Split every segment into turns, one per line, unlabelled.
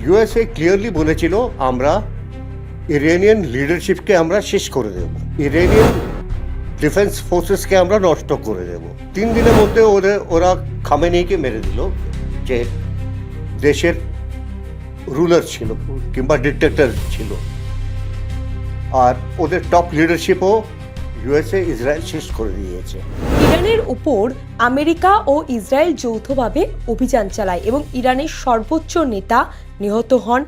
USA clearly বলেছিল আমরা Iranian লিডারশিপকে আমরা শেষ করে দেব, ইরানিয়ান ডিফেন্স ফোর্সেসকে আমরা নষ্ট করে দেব। 3 দিনের মধ্যে ওরা খামেনেইকে মেরে দিল, যে দেশের রুলার ছিল কিংবা ডিক্টেটর ছিল, আর ওদের টপ লিডারশিপও ইউএসএ ইসরায়েল শেষ করে দিয়েছে।
ইরানের উপর আমেরিকা ও ইসরায়েল যৌথভাবে অভিযান চালায় এবং ইরানের সর্বোচ্চ নেতা নিহত হন।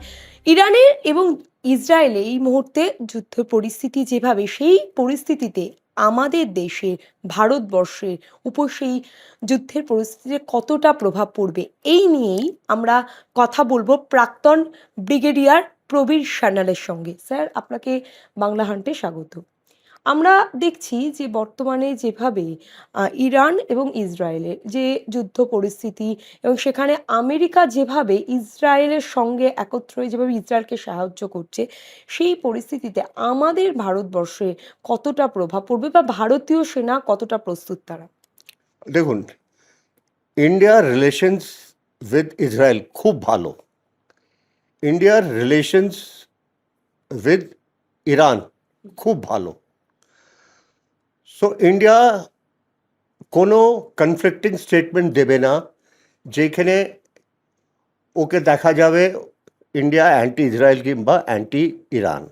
ইরানের এবং ইসরায়েলে এই মুহূর্তে যুদ্ধ পরিস্থিতি যেভাবে, সেই পরিস্থিতিতে আমাদের দেশে ভারতবর্ষের উপর সেই যুদ্ধের পরিস্থিতিতে কতটা প্রভাব পড়বে, এই নিয়েই আমরা কথা বলবো প্রাক্তন ব্রিগেডিয়ার প্রবীর সান্যালের সঙ্গে। স্যার, আপনাকে বাংলা হান্টে স্বাগত। আমরা দেখছি যে বর্তমানে যেভাবে ইরান এবং ইসরায়েলের যে যুদ্ধ পরিস্থিতি, এবং সেখানে আমেরিকা যেভাবে ইসরায়েলের সঙ্গে একত্র হয়ে যেভাবে ইসরায়েলকে সাহায্য করছে, সেই পরিস্থিতিতে আমাদের ভারতবর্ষে কতটা প্রভাব পড়বে বা ভারতীয় সেনা কতটা প্রস্তুত তারা?
দেখুন, ইন্ডিয়ার রিলেশনস উইথ ইসরায়েল খুব ভালো, ইন্ডিয়ার রিলেশনস উইথ ইরান খুব ভালো। সো ইন্ডিয়া কোনো কনফ্লিক্টিং স্টেটমেন্ট দেবে না যেখানে ওকে দেখা যাবে ইন্ডিয়া অ্যান্টি ইসরায়েল কিংবা anti Iran.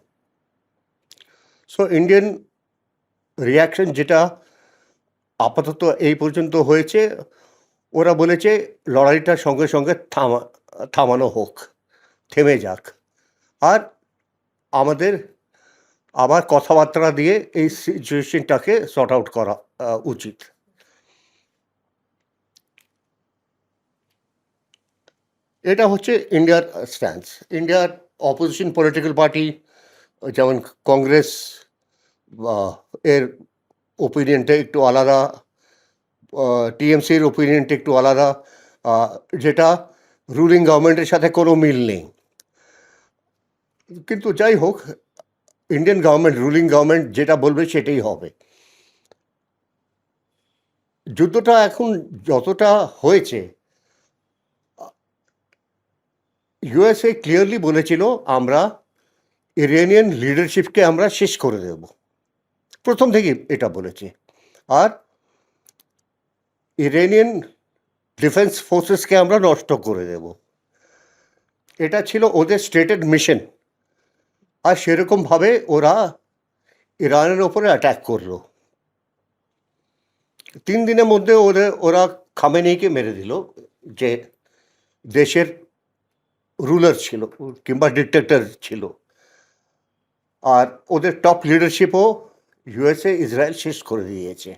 So Indian reaction যেটা আপাতত এই পর্যন্ত হয়েছে, ওরা বলেছে লড়াইটা সঙ্গে সঙ্গে থামানো হোক, থেমে যাক, আর আমাদের আবার কথাবার্তা দিয়ে এই সিচুয়েশনটাকে সর্ট আউট করা উচিত। এটা হচ্ছে ইন্ডিয়ার স্ট্যান্স। ইন্ডিয়ার অপোজিশন পলিটিক্যাল পার্টি যেমন কংগ্রেস, এর ওপিনিয়নটা একটু আলাদা, টিএমসির ওপিনিয়নটা একটু আলাদা, যেটা রুলিং গভর্নমেন্টের সাথে কোনো মিল নেই। কিন্তু যাই হোক, ইন্ডিয়ান গভর্নমেন্ট, রুলিং গভর্নমেন্ট যেটা বলবে সেটাই হবে। যুদ্ধটা এখন যতটা হয়েছে, ইউএসএ ক্লিয়ারলি বলেছিল আমরা ইরানিয়ান লিডারশিপকে আমরা শেষ করে দেব, প্রথম থেকে এটা বলেছে, আর ইরানিয়ান ডিফেন্স ফোর্সেসকে আমরা নষ্ট করে দেব। এটা ছিল ওদের স্টেটেড মিশন, আর সেরকমভাবে ওরা ইরানের ওপরে অ্যাটাক করলো। 3 দিনের মধ্যে ওরা খামেনেইকে মেরে দিল, যে দেশের রুলার ছিল কিংবা ডিক্টেটর ছিল, আর ওদের টপ লিডারশিপও ইউএসএ ইসরায়েল শেষ করে দিয়েছে।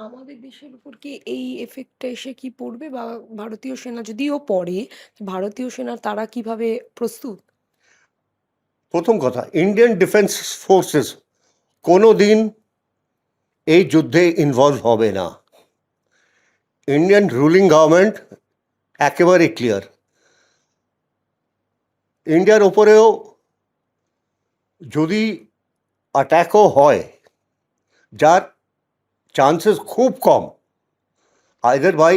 আমাদের দেশের উপর কি এই এফেক্টটা এসে কি পড়বে, বা ভারতীয় সেনা যদিও পড়ে, ভারতীয় সেনা তারা কিভাবে প্রস্তুত?
প্রথম কথা, ইন্ডিয়ান ডিফেন্স ফোর্সেস কোনো দিন এই যুদ্ধে ইনভলভ হবে না। ইন্ডিয়ান রুলিং গভর্নমেন্ট একেবারে ক্লিয়ার। ইন্ডিয়ার ওপরেও যদি অ্যাট্যাকও হয়, যার চান্সেস খুব কম, either by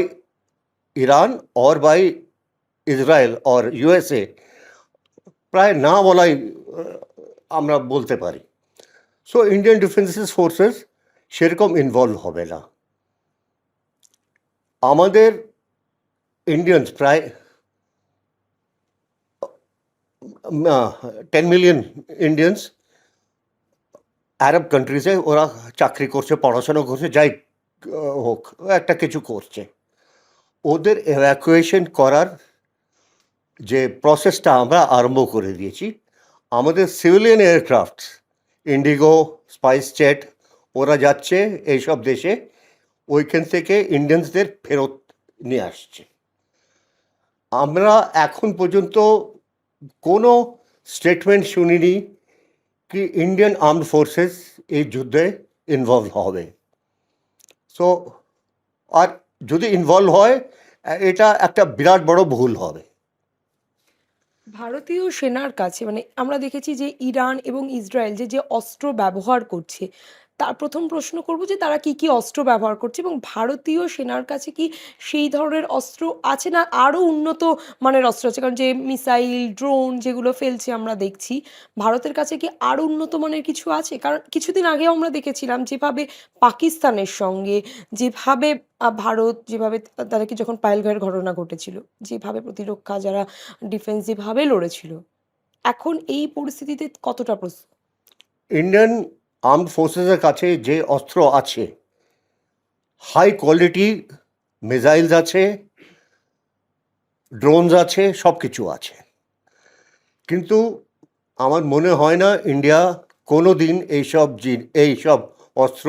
Iran or by Israel or USA, প্রায় না বলাই আমরা বলতে পারি। সো ইন্ডিয়ান ডিফেন্সেস ফোর্সেস সেরকম ইনভলভ হবে না। আমাদের ইন্ডিয়ানস প্রায় 10 মিলিয়ন ইন্ডিয়ানস আরব কান্ট্রিজে ওরা চাকরি করছে, পড়াশোনা করছে, যাই হোক একটা কিছু করছে। ওদের এভ্যাকুয়েশন করার যে প্রসেসটা আমরা আরম্ভ করে দিয়েছি। আমাদের civilian aircraft, Indigo, spice jet, ওরা যাচ্ছে এইসব দেশে, ওইখান থেকে ইন্ডিয়ানসদের ফেরত নিয়ে আসছে। আমরা এখন পর্যন্ত কোনো স্টেটমেন্ট শুনিনি কি ইন্ডিয়ান আর্মড ফোর্সেস এই যুদ্ধে ইনভলভ হবে। সো আর যদি ইনভলভ হয়, এটা একটা বিরাট বড় ভুল হবে।
ভারতীয় সেনার কাছে, মানে আমরা দেখেছি যে ইরান এবং ইসরায়েল যে যে অস্ত্র ব্যবহার করছে, তার প্রথম প্রশ্ন করব যে তারা কি কি অস্ত্র ব্যবহার করছে এবং ভারতীয় সেনার কাছে কি সেই ধরনের অস্ত্র আছে, না আরও উন্নত মানের অস্ত্র আছে? কারণ যে মিসাইল, ড্রোন যেগুলো ফেলছে আমরা দেখছি, ভারতের কাছে কি আরও উন্নত মানের কিছু আছে? কারণ কিছুদিন আগেও আমরা দেখেছিলাম যেভাবে পাকিস্তানের সঙ্গে যেভাবে ভারত যেভাবে তাদেরকে যখন পায়েলগাঁওয়ের ঘটনা ঘটেছিল, যেভাবে প্রতিরক্ষা যারা ডিফেন্সিভভাবে লড়েছিল, এখন এই পরিস্থিতিতে কতটা প্রস্তুত?
ইন্ডিয়ান আর্মড ফোর্সেসের কাছে যে অস্ত্র আছে, হাই কোয়ালিটি মিসাইলস আছে, ড্রোনস আছে, সব কিছু আছে। কিন্তু আমার মনে হয় না ইন্ডিয়া কোনো দিন এইসব অস্ত্র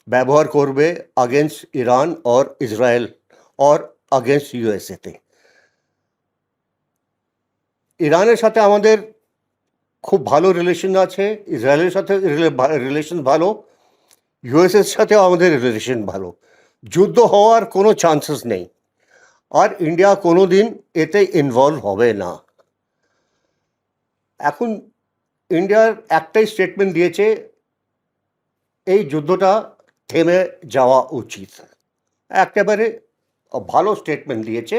ব্যবহার করবে against Iran or Israel or against ইউএসএতে। ইরানের সাথে আমাদের খুব ভালো রিলেশন আছে, ইসরায়েলের সাথে রিলেশন ভালো, ইউএসএর সাথেও আমাদের রিলেশন ভালো। যুদ্ধ হওয়ার কোনো চান্সেস নেই, আর ইন্ডিয়া কোনো দিন এতে ইনভলভ হবে না। এখন ইন্ডিয়ার একটাই স্টেটমেন্ট দিয়েছে, এই যুদ্ধটা থেমে যাওয়া উচিত। একেবারে ভালো স্টেটমেন্ট দিয়েছে,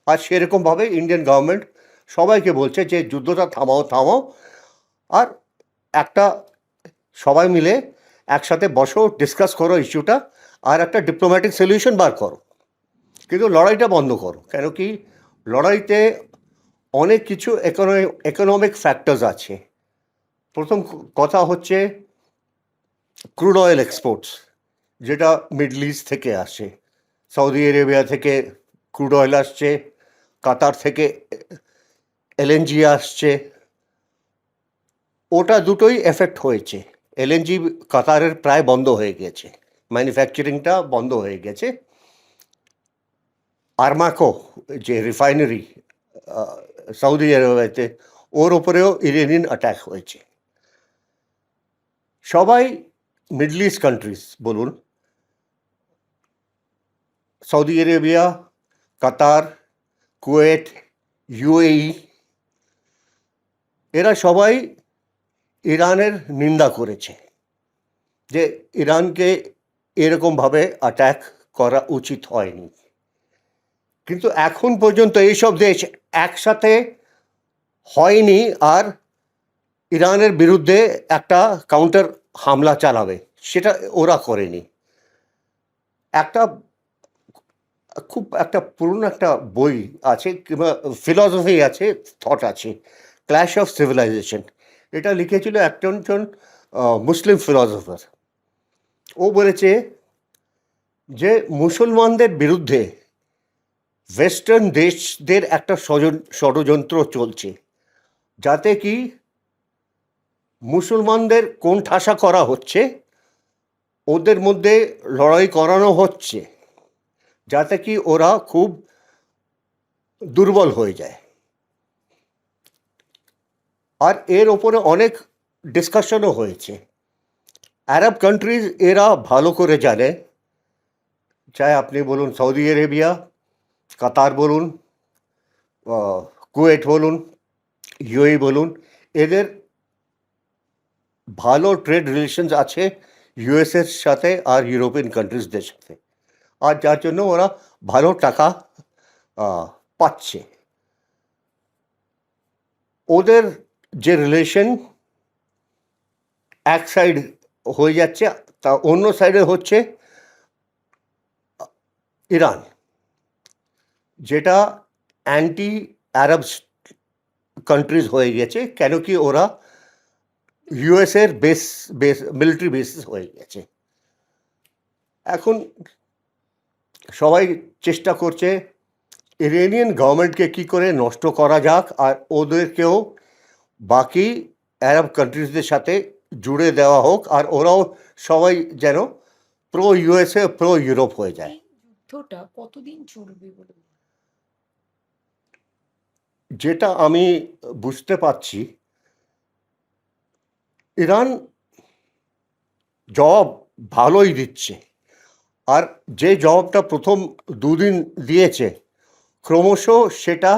আর সেরকমভাবে ইন্ডিয়ান গভর্নমেন্ট সবাইকে বলছে যে যুদ্ধটা থামাও, আর একটা সবাই মিলে একসাথে বসো, ডিসকাস করো ইস্যুটা, আর একটা ডিপ্লোম্যাটিক সলিউশন বার করো। কিন্তু লড়াইটা বন্ধ করো, কেন কি লড়াইতে অনেক কিছু ইকোনমিক ফ্যাক্টরস আছে। প্রথম কথা হচ্ছে ক্রুড অয়েল এক্সপোর্টস, যেটা মিডল ইস্ট থেকে আসে। সৌদি আরেবিয়া থেকে ক্রুড অয়েল আসছে, কাতার থেকে এলএনজি আসছে। ওটা দুটোই এফেক্ট হয়েছে। এলএনজি কাতারের প্রায় বন্ধ হয়ে গেছে, ম্যানুফ্যাকচারিংটা বন্ধ হয়ে গেছে। আরমাকো যে রিফাইনারি সৌদি আরবিয়াতে, ওর ওপরেও ইরানিয়ান অ্যাটাক হয়েছে। সবাই মিডল ইস্ট কান্ট্রিজ বলুন, সৌদি আরেবিয়া, কাতার, কুয়েত, ইউএই, এরা সবাই ইরানের নিন্দা করেছে যে ইরানকে এরকমভাবে অ্যাটাক করা উচিত হয়নি। কিন্তু এখন পর্যন্ত এইসব দেশ একসাথে হয়নি আর ইরানের বিরুদ্ধে একটা কাউন্টার হামলা চালাবে, সেটা ওরা করেনি। খুব একটা পুরনো একটা বই আছে কিংবা ফিলসফি আছে, থট আছে, ক্ল্যাশ অফ সিভিলাইজেশন। এটা লিখেছিল একজন মুসলিম ফিলসফার। ও বলেছে যে মুসলমানদের বিরুদ্ধে ওয়েস্টার্ন দেশদের একটা ষড়যন্ত্র চলছে, যাতে কি মুসলমানদের কোণঠাসা করা হচ্ছে, ওদের মধ্যে লড়াই করানো হচ্ছে, যাতে কি ওরা খুব দুর্বল হয়ে যায়। আর এর ওপরে অনেক ডিসকাশনও হয়েছে। আরব কান্ট্রিজ এরা ভালো করে জানে, চাই আপনি বলুন সৌদি আরেবিয়া, কাতার বলুন, কুয়েত বলুন, ইউএই বলুন, এদের ভালো ট্রেড রিলেশনস আছে ইউএসের সাথে আর ইউরোপিয়ান কান্ট্রিজদের সাথে, আর যার জন্য ওরা ভালো টাকা পাচ্ছে। ওদের যে রিলেশন এক সাইড হয়ে যাচ্ছে, তা অন্য সাইডে হচ্ছে ইরান, যেটা অ্যান্টি আরব কান্ট্রিজ হয়ে গেছে, কেন কি ওরা ইউএসের মিলিটারি বেসিস হয়ে গেছে। এখন সবাই চেষ্টা করছে ইরানিয়ান গভর্নমেন্টকে কী করে নষ্ট করা যাক, আর ওদেরকেও বাকি আরব কান্ট্রিজদের সাথে জুড়ে দেওয়া হোক, আর ওরাও সবাই যেন প্রো ইউএসএ প্রো ইউরোপ হয়ে যায়।
যুদ্ধটা কতদিন চলবে বলে?
যেটা আমি বুঝতে পারছি, ইরান জবাব ভালোই দিচ্ছে, আর যে জবাবটা প্রথম দুদিন দিয়েছে ক্রমশ সেটা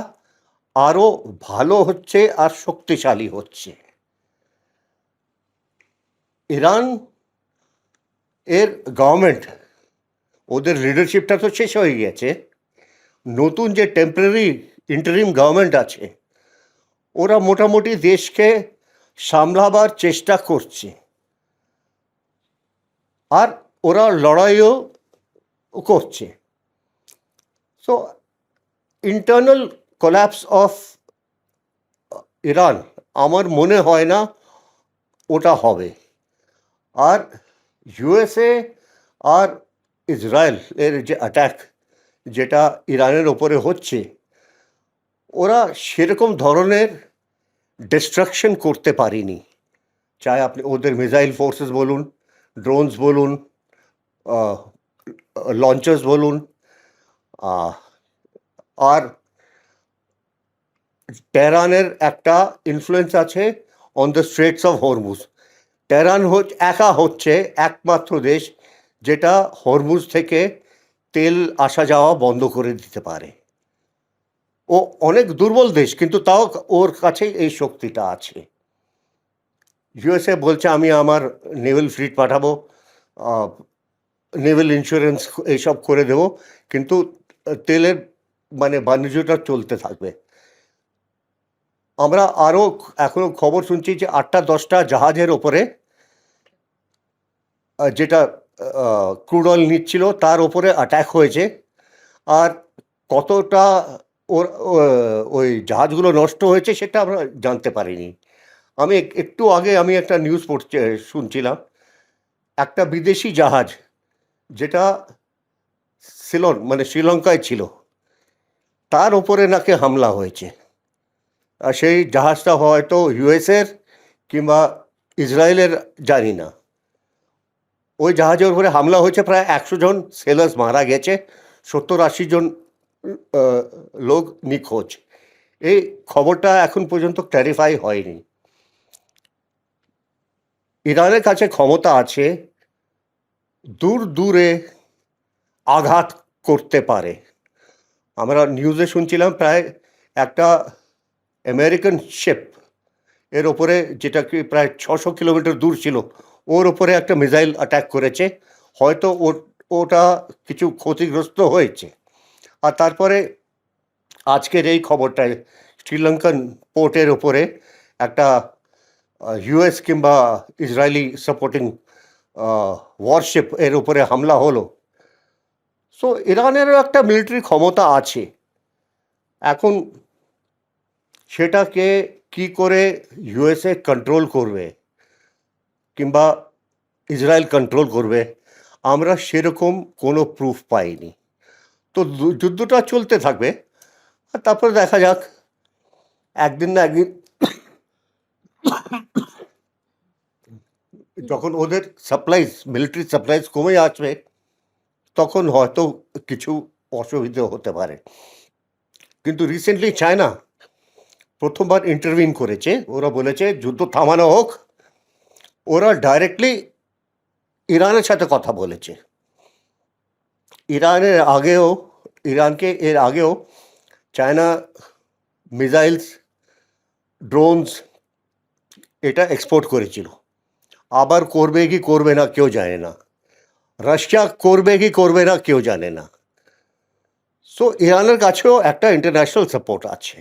আরও ভালো হচ্ছে আর শক্তিশালী হচ্ছে। ইরান এর গভর্নমেন্ট, ওদের লিডারশিপটা তো শেষ হয়ে গেছে, নতুন যে টেম্পোরারি ইন্টারিম গভর্নমেন্ট আছে ওরা মোটামুটি দেশকে সামলাবার চেষ্টা করছে, আর ওরা লড়াইও করছে। So internal collapse of Iran আমার মনে হয় না ওটা হবে। আর ইউএসএ আর ইসরায়েল এর যে অ্যাটাক যেটা ইরানের ওপরে হচ্ছে, ওরা সেরকম ধরনের ডিস্ট্রাকশন করতে পারেনি, চাই আপনি ওদের মিসাইল ফোর্সেস বলুন, ড্রোনস বলুন, লঞ্চার্স বলুন, আর টেহরানের একটা ইনফ্লুয়েন্স আছে অন দ্য স্ট্রেটস অফ হরমুজ। টেহরান একা হচ্ছে একমাত্র দেশ যেটা হরমুজ থেকে তেল আসা যাওয়া বন্ধ করে দিতে পারে। ও অনেক দুর্বল দেশ, কিন্তু তাও ওর কাছে এই শক্তিটা আছে। ইউএসএ বলছে আমি আমার নেভেল ফ্লিট পাঠাবো, নেভেল ইন্স্যুরেন্স এইসব করে দেবো, কিন্তু তেলের মানে বাণিজ্যটা চলতে থাকবে। আমরা আরও এখনও খবর শুনছি যে 8-10টা জাহাজের ওপরে যেটা ক্রুড অয়েল নিচ্ছিল তার ওপরে অ্যাটাক হয়েছে, আর কতটা ওই জাহাজগুলো নষ্ট হয়েছে সেটা আমরা জানতে পারিনি। আমি একটু আগে আমি একটা নিউজ শুনছিলাম, একটা বিদেশি জাহাজ যেটা সিলন মানে শ্রীলঙ্কায় ছিল তার ওপরে নাকি হামলা হয়েছে, আর সেই জাহাজটা হয়তো ইউএসের কিংবা ইসরায়েলের জানি না। ওই জাহাজের উপরে হামলা হয়েছে, প্রায় 100 জন সেলার্স মারা গেছে, 70-80 জন লোক নিখোঁজ। এই খবরটা এখন পর্যন্ত ক্ল্যারিফাই হয়নি। ইরানের কাছে ক্ষমতা আছে দূর দূরে আঘাত করতে পারে। আমরা নিউজে শুনছিলাম প্রায় একটা আমেরিকান শিপ এর ওপরে, যেটা কি প্রায় 600 কিলোমিটার দূর ছিল, ওর ওপরে একটা মিসাইল অ্যাটাক করেছে, হয়তো ওটা কিছু ক্ষতিগ্রস্ত হয়েছে। আর তারপরে আজকের এই খবরটায় শ্রীলঙ্কান পোর্টের ওপরে একটা ইউএস কিংবা ইসরায়েলি সাপোর্টিং ওয়ারশিপ এর উপরে হামলা হলো। সো ইরানেরও একটা মিলিটারি ক্ষমতা আছে। এখন সেটাকে কি করে ইউএসএ কন্ট্রোল করবে কিংবা ইসরায়েল কন্ট্রোল করবে, আমরা সেরকম কোনো প্রুফ পাইনি। তো যুদ্ধটা চলতে থাকবে, আর তারপরে দেখা যাক একদিন না একদিন যখন ওদের সাপ্লাইজ, মিলিটারি সাপ্লাইজ কমে আসবে, তখন হয়তো কিছু অসুবিধা হতে পারে। কিন্তু রিসেন্টলি চায়না প্রথমবার ইন্টারভিন করেছে, ওরা বলেছে যুদ্ধ থামানো হোক। ওরা ডাইরেক্টলি ইরানের সাথে কথা বলেছে। ইরানকে এর আগেও চায়না মিসাইলস, ড্রোনস এটা এক্সপোর্ট করেছিল, আবার করবে কি করবে না কেউ জানে না। রাশিয়া করবে কি করবে না কেউ জানে না। সো ইরানের কাছেও একটা ইন্টারন্যাশনাল সাপোর্ট আছে।